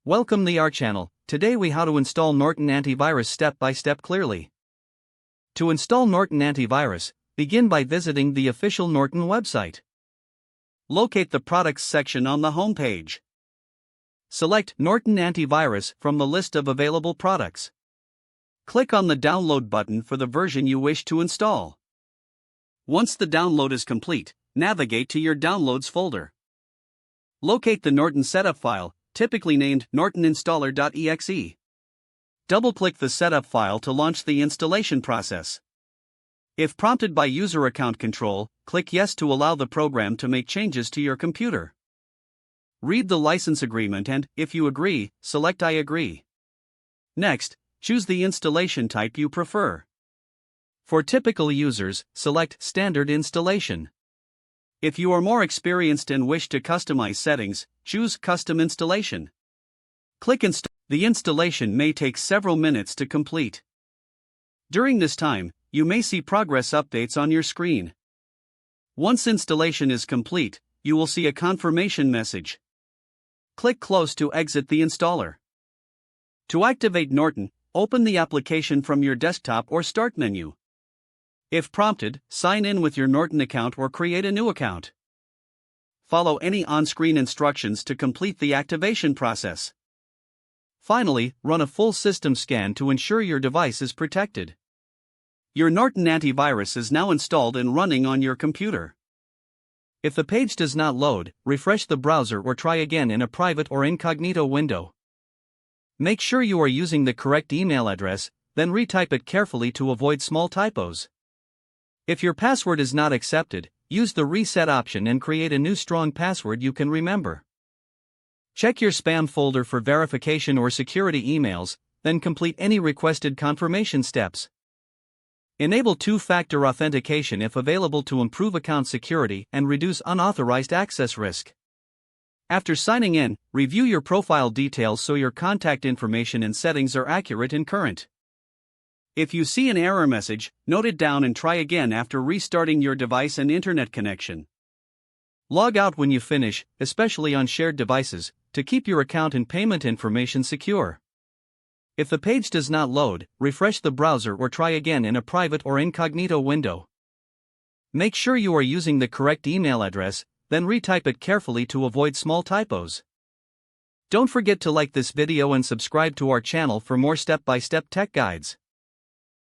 Welcome to our channel. Today we how to install Norton Antivirus step by step clearly. To install Norton Antivirus, begin by visiting the official Norton website. Locate the products section on the home page. Select Norton Antivirus from the list of available products. Click on the download button for the version you wish to install. Once the download is complete, navigate to your downloads folder. Locate the Norton setup file, typically named nortoninstaller.exe. Double-click the setup file to launch the installation process. If prompted by user account control, click Yes to allow the program to make changes to your computer. Read the license agreement and, if you agree, select I agree. Next, choose the installation type you prefer. For typical users, select Standard Installation. If you are more experienced and wish to customize settings, choose Custom Installation. Click Install. The installation may take several minutes to complete. During this time, you may see progress updates on your screen. Once installation is complete, you will see a confirmation message. Click Close to exit the installer. To activate Norton, open the application from your desktop or Start menu. If prompted, sign in with your Norton account or create a new account. Follow any on-screen instructions to complete the activation process. Finally, run a full system scan to ensure your device is protected. Your Norton Antivirus is now installed and running on your computer. If the page does not load, refresh the browser or try again in a private or incognito window. Make sure you are using the correct email address, then retype it carefully to avoid small typos. If your password is not accepted, use the reset option and create a new strong password you can remember. Check your spam folder for verification or security emails, then complete any requested confirmation steps. Enable two-factor authentication if available to improve account security and reduce unauthorized access risk. After signing in, review your profile details so your contact information and settings are accurate and current. If you see an error message, note it down and try again after restarting your device and internet connection. Log out when you finish, especially on shared devices, to keep your account and payment information secure. If the page does not load, refresh the browser or try again in a private or incognito window. Make sure you are using the correct email address, then retype it carefully to avoid small typos. Don't forget to like this video and subscribe to our channel for more step-by-step tech guides.